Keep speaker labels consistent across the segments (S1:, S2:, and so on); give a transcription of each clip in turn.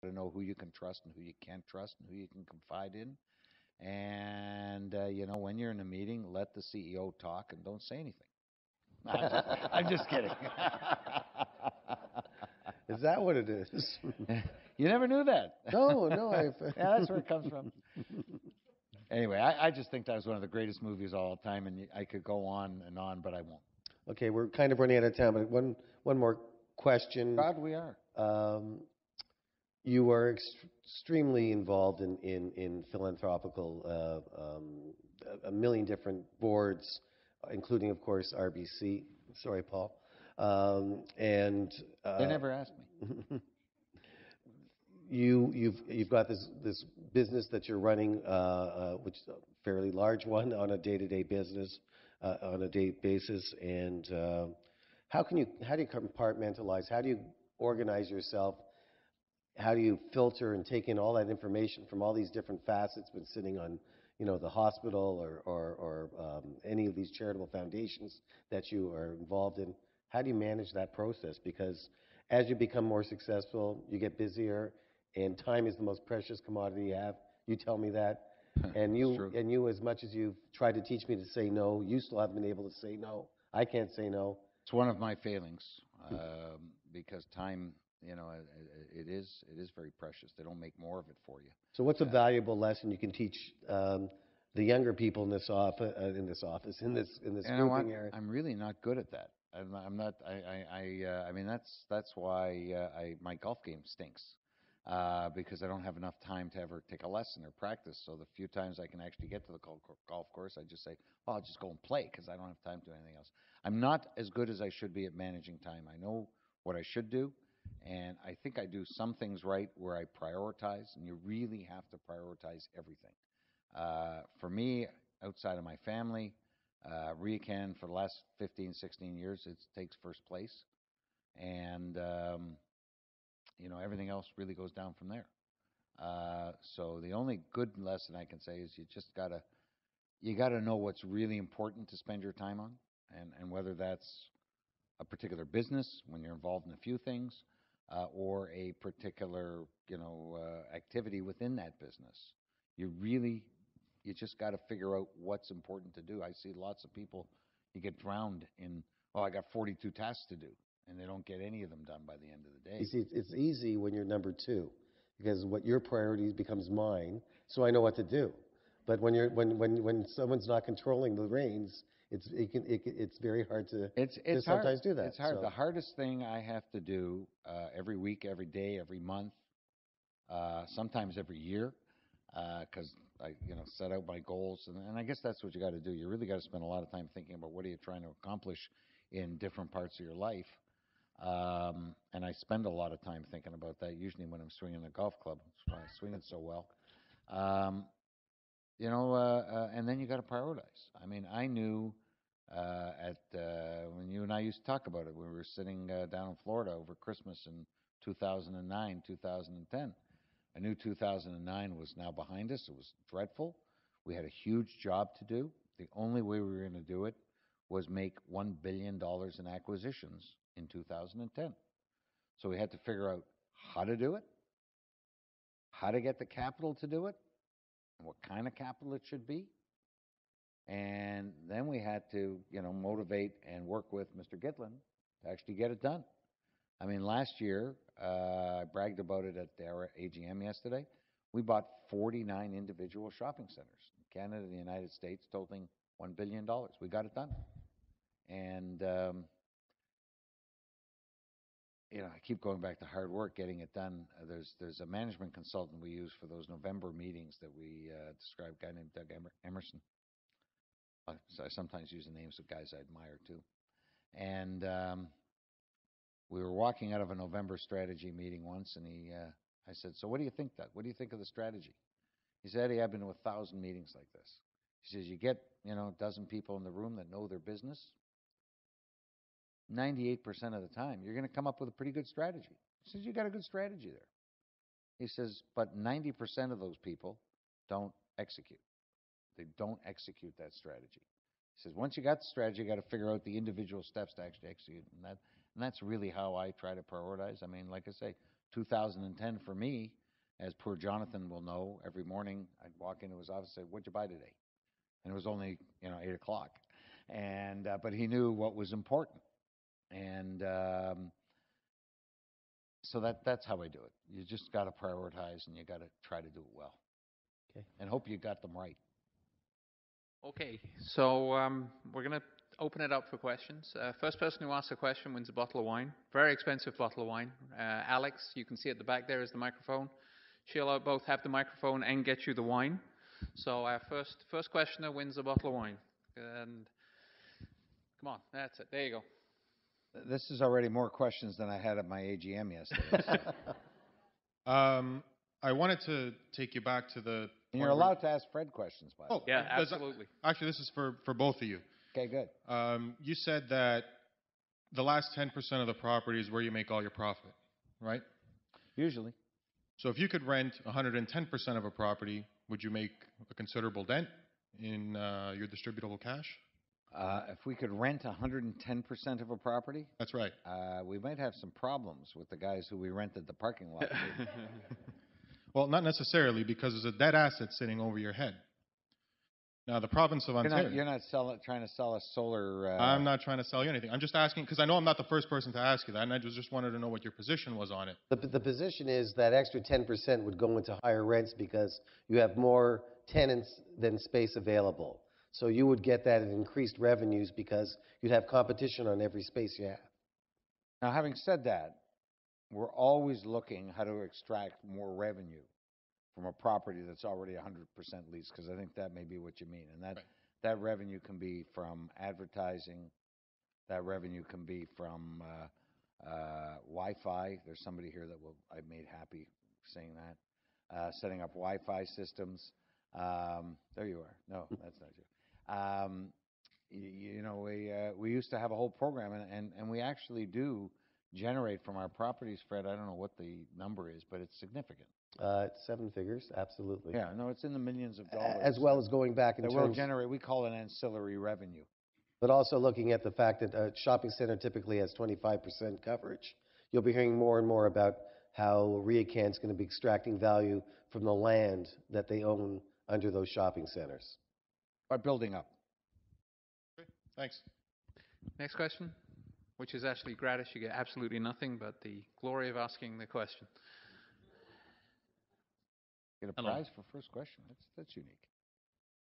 S1: to know who you can trust and who you can't trust and who you can confide in. And when you're in a meeting, let the CEO talk and don't say anything. I'm just kidding.
S2: Is that what it is?
S1: You never knew that.
S2: No, no.
S1: Yeah, that's where it comes from. Anyway, I just think that was one of the greatest movies of all time, and I could go on and on, but I won't.
S2: Okay, we're kind of running out of time, but one more question.
S1: God, we are.
S2: You are extremely involved in philanthropical, a million different boards, including, of course, RBC. Sorry, Paul. And
S1: They never asked me.
S2: you've got this business that you're running, which is a fairly large one on a day-to-day business, on a day basis. And how do you compartmentalize? How do you organize yourself? How do you filter and take in all that information from all these different facets been sitting on, the hospital or any of these charitable foundations that you are involved in? How do you manage that process? Because as you become more successful, you get busier, and time is the most precious commodity you have. You tell me that. And you, as much as you've tried to teach me to say no, you still haven't been able to say no. I can't say no.
S1: It's one of my failings, because time, it is very precious. They don't make more of it for you.
S2: So what's a valuable lesson you can teach the younger people in this office, in this grouping area?
S1: I'm really not good at that. I'm not. I mean, that's why my golf game stinks, because I don't have enough time to ever take a lesson or practice. So the few times I can actually get to the golf course, I just say, "Well, I'll just go and play," because I don't have time to do anything else. I'm not as good as I should be at managing time. I know what I should do, and I think I do some things right where I prioritize, and you really have to prioritize everything. For me, outside of my family, RioCan for the last 15, 16 years, it takes first place. And, everything else really goes down from there. So the only good lesson I can say is you gotta know what's really important to spend your time on, and whether that's a particular business when you're involved in a few things, or a particular, activity within that business. You just got to figure out what's important to do. I see lots of people, you get drowned in, I got 42 tasks to do, and they don't get any of them done by the end of the day.
S2: You see, it's easy when you're number two, because what your priority becomes mine, so I know what to do. But when someone's not controlling the reins, it's very hard to sometimes do that.
S1: It's hard. So the hardest thing I have to do every week, every day, every month, sometimes every year, because I set out my goals, and I guess that's what you got to do. You really got to spend a lot of time thinking about what are you trying to accomplish in different parts of your life. And I spend a lot of time thinking about that, usually when I'm swinging a golf club. That's why I swing it so well. And then you got to prioritize. I mean, I knew when you and I used to talk about it, we were sitting down in Florida over Christmas in 2009, 2010. I knew 2009 was now behind us. It was dreadful. We had a huge job to do. The only way we were going to do it was make $1 billion in acquisitions in 2010. So we had to figure out how to do it, how to get the capital to do it, and what kind of capital it should be. And then we had to, motivate and work with Mr. Gitlin to actually get it done. I mean, last year, I bragged about it at our AGM yesterday. We bought 49 individual shopping centers in Canada and the United States, totaling $1 billion. We got it done. And, I keep going back to hard work, getting it done. There's a management consultant we use for those November meetings that we describe, a guy named Doug Emerson. So I sometimes use the names of guys I admire, too. And we were walking out of a November strategy meeting once, and I said, "So what do you think, Doug? What do you think of the strategy?" He said, "Eddie, I've been to 1,000 meetings like this." He says, "You get, a dozen people in the room that know their business. 98% of the time, you're going to come up with a pretty good strategy." He says, "You got a good strategy there." He says, "But 90% of those people don't execute. They don't execute that strategy." He says, "Once you got the strategy, you got to figure out the individual steps to actually execute." And that's really how I try to prioritize. I mean, like I say, 2010 for me, as poor Jonathan will know, every morning I'd walk into his office and say, "What'd you buy today?" And it was only 8 o'clock, and but he knew what was important, and so that's how I do it. You just got to prioritize, and you got to try to do it well,
S2: Okay.
S1: and hope you got them right.
S3: Okay, so we're going to open it up for questions. First person who asks a question wins a bottle of wine. Very expensive bottle of wine. Alex, you can see at the back there is the microphone. She'll both have the microphone and get you the wine. So our first questioner wins a bottle of wine. And come on, that's it. There you go.
S1: This is already more questions than I had at my AGM yesterday.
S4: I wanted to take you back to the.
S1: And you're allowed to ask Fred questions, by the way.
S3: Yeah, absolutely.
S4: Actually, this is for both of you.
S1: Okay, good.
S4: You said that the last 10% of the property is where you make all your profit, right?
S1: Usually.
S4: So if you could rent 110% of a property, would you make a considerable dent in your distributable cash?
S1: If we could rent 110% of a property,
S4: That's right.
S1: we might have some problems with the guys who we rented the parking lot to.
S4: Well, not necessarily, because there's a dead asset sitting over your head. Now, the province of Ontario.
S1: You're not trying to sell us solar.
S4: I'm not trying to sell you anything. I'm just asking, because I know I'm not the first person to ask you that, and I just wanted to know what your position was on it.
S2: The position is that extra 10% would go into higher rents because you have more tenants than space available. So you would get that in increased revenues because you'd have competition on every space you have.
S1: Now, having said that, we're always looking how to extract more revenue from a property that's already 100% leased, because I think that may be what you mean. And
S4: Right.
S1: that revenue can be from advertising. That revenue can be from Wi-Fi. There's somebody here that I made happy saying that. Setting up Wi-Fi systems. There you are. No, that's not you. We used to have a whole program, and we actually do generate from our properties, Fred. I don't know what the number is, but it's significant.
S2: It's seven figures, absolutely.
S1: Yeah, no, it's in the millions of dollars.
S2: As well as going back in
S1: that
S2: terms.
S1: will generate. We call it ancillary revenue.
S2: But also looking at the fact that a shopping center typically has 25% coverage. You'll be hearing more and more about how RioCan's going to be extracting value from the land that they own under those shopping centers.
S1: By building up.
S4: Okay, thanks.
S3: Next question, which is actually gratis. You get absolutely nothing but the glory of asking the question.
S1: Get a
S5: Hello.
S1: prize for first question. That's unique.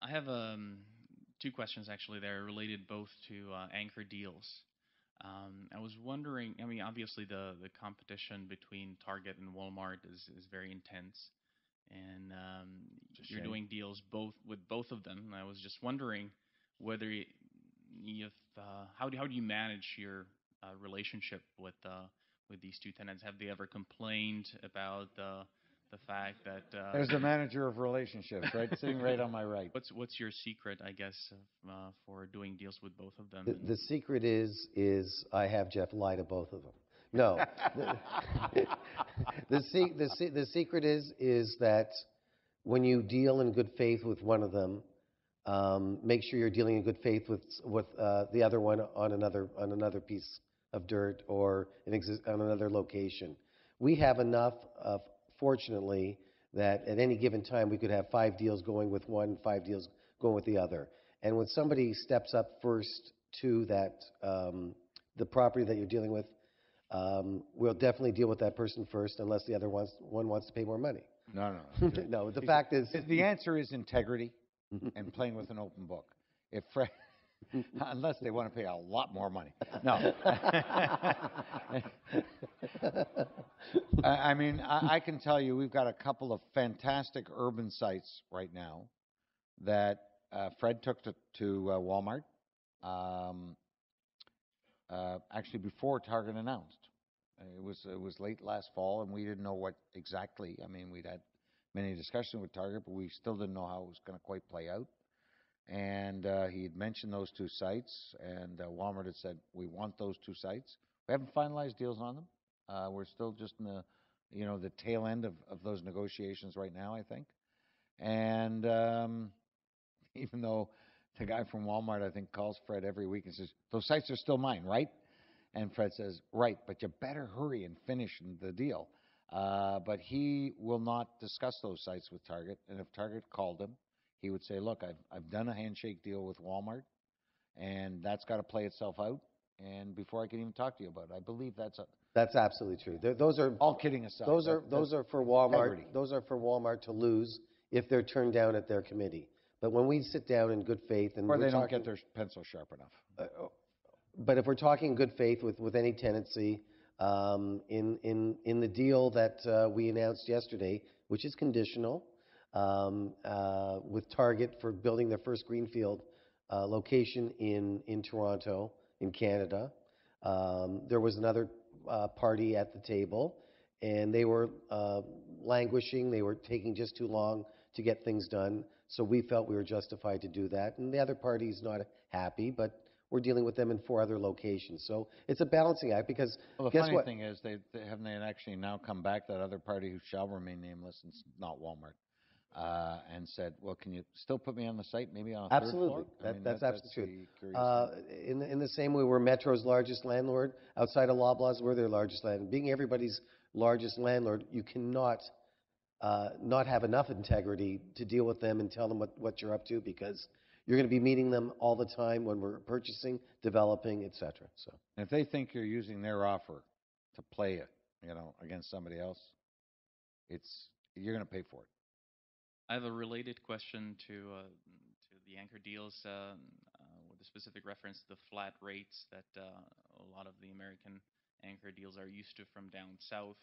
S5: I have two questions actually. They're related both to anchor deals. I was wondering. I mean, obviously the competition between Target and Walmart is very intense, and you're doing deals with both of them. And I was just wondering whether how do you manage your relationship with these two tenants? Have they ever complained about the fact that
S1: There's the manager of relationships, right, sitting right on my right.
S5: what's your secret, I guess, for doing deals with both of them?
S2: The secret is I have Jeff lie to both of them. No. The secret is that when you deal in good faith with one of them, make sure you're dealing in good faith with the other one on another piece of dirt or on another location. We have enough of, fortunately, that at any given time we could have 5 deals going with one, 5 deals going with the other. And when somebody steps up first to that the property that you're dealing with, we'll definitely deal with that person first, unless the other one wants to pay more money.
S1: No.
S2: No, the fact is,
S1: The answer is integrity and playing with an open book. If Fred, unless they want to pay a lot more money. No. I mean, I can tell you we've got a couple of fantastic urban sites right now that Fred took to Walmart, actually before Target announced. It was late last fall, and we didn't know what exactly. I mean, we'd had many discussions with Target, but we still didn't know how it was going to quite play out. And he had mentioned those 2 sites, and Walmart had said, we want those 2 sites. We haven't finalized deals on them. We're still just in the tail end of those negotiations right now, I think. And even though the guy from Walmart, I think, calls Fred every week and says, those sites are still mine, right? And Fred says, right, but you better hurry and finish the deal. But he will not discuss those sites with Target. And if Target called him, he would say, look, I've done a handshake deal with Walmart, and that's got to play itself out. And before I can even talk to you about it, I believe
S2: That's absolutely true. Those are
S1: all kidding aside.
S2: those are those are for Walmart.
S1: integrity.
S2: Those are for Walmart to lose if they're turned down at their committee. But when we sit down in good faith and
S1: Or
S2: we're
S1: they don't
S2: talking,
S1: get their pencil sharp enough.
S2: but if we're talking good faith with any tenancy, in the deal that we announced yesterday, which is conditional, with Target for building their first greenfield location in Toronto, in Canada, there was another party at the table, and they were languishing. They were taking just too long to get things done. So we felt we were justified to do that. And the other party's not happy, but we're dealing with them in 4 other locations. So it's a balancing act because
S1: Well, the
S2: guess
S1: funny
S2: what?
S1: thing is, they haven't they actually now come back, that other party who shall remain nameless, and it's not Walmart, and said, well, can you still put me on the site, maybe on a third
S2: Absolutely.
S1: floor? I mean,
S2: That's absolutely true.
S1: the curious thing.
S2: In the same way, we're Metro's largest landlord. Outside of Loblaws, we're their largest landlord. Being everybody's largest landlord, you cannot not have enough integrity to deal with them and tell them what you're up to, because you're going to be meeting them all the time when we're purchasing, developing, et cetera. So
S1: And if they think you're using their offer to play it, against somebody else, you're going to pay for it.
S5: I have a related question to the anchor deals with a specific reference to the flat rates that a lot of the American anchor deals are used to from down south,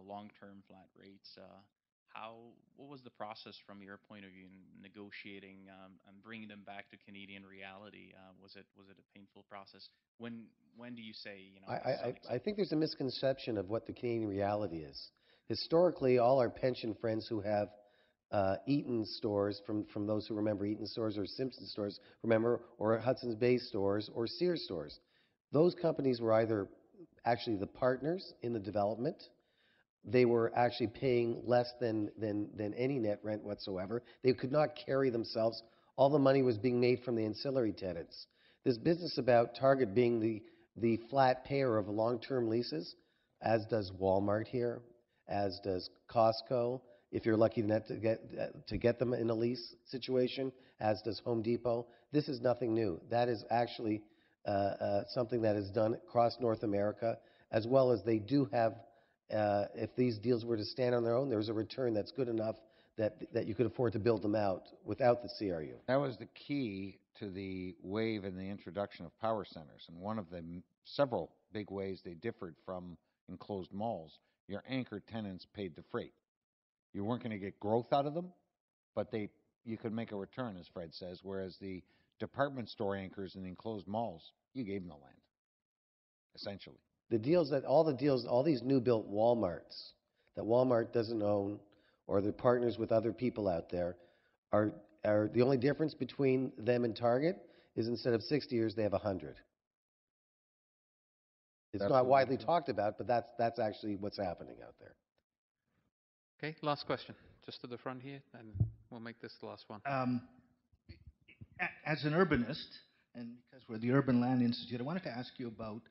S5: long-term flat rates. What was the process from your point of view in negotiating and bringing them back to Canadian reality? Was it a painful process? When do you say, this is
S2: I think
S5: unacceptable?
S2: there's a misconception of what the Canadian reality is. Historically, all our pension friends who have Eaton stores, from those who remember Eaton stores, or Simpson stores, remember, or Hudson's Bay stores, or Sears stores, those companies were either actually the partners in the development. They were actually paying less than any net rent whatsoever. They could not carry themselves. All the money was being made from the ancillary tenants. This business about Target being the flat payer of long-term leases, as does Walmart here, as does Costco, if you're lucky enough to get them in a lease situation, as does Home Depot. This is nothing new. That is actually something that is done across North America, as well as they do have, if these deals were to stand on their own, there's a return that's good enough that you could afford to build them out without the CRU.
S1: That was the key to the wave in the introduction of power centers. And one of the several big ways they differed from enclosed malls, your anchor tenants paid the freight. You weren't going to get growth out of them, but you could make a return, as Fred says, whereas the department store anchors in the enclosed malls, you gave them the land, essentially.
S2: All these new built Walmarts that Walmart doesn't own, or they're partners with other people out there, are the only difference between them and Target is instead of 60 years, they have 100. It's not
S1: Absolutely
S2: widely
S1: true.
S2: talked about, but that's actually what's happening out there.
S3: Okay, last question. Just to the front here, and we'll make this the last one.
S6: As an urbanist, and because we're the Urban Land Institute, I wanted to ask you about,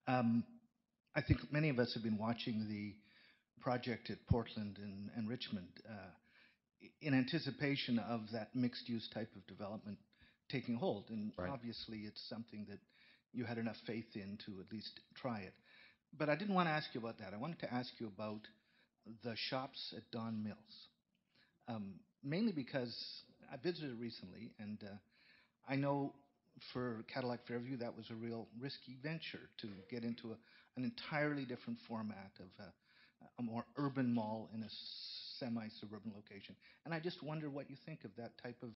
S6: I think many of us have been watching the project at Portland and Richmond in anticipation of that mixed-use type of development taking hold. And
S1: Right.
S6: obviously it's something that you had enough faith in to at least try it. But I didn't want to ask you about that. I wanted to ask you about the shops at Don Mills. Mainly because I visited recently, and I know for Cadillac Fairview that was a real risky venture to get into an entirely different format of a more urban mall in a semi-suburban location. And I just wonder what you think of that type of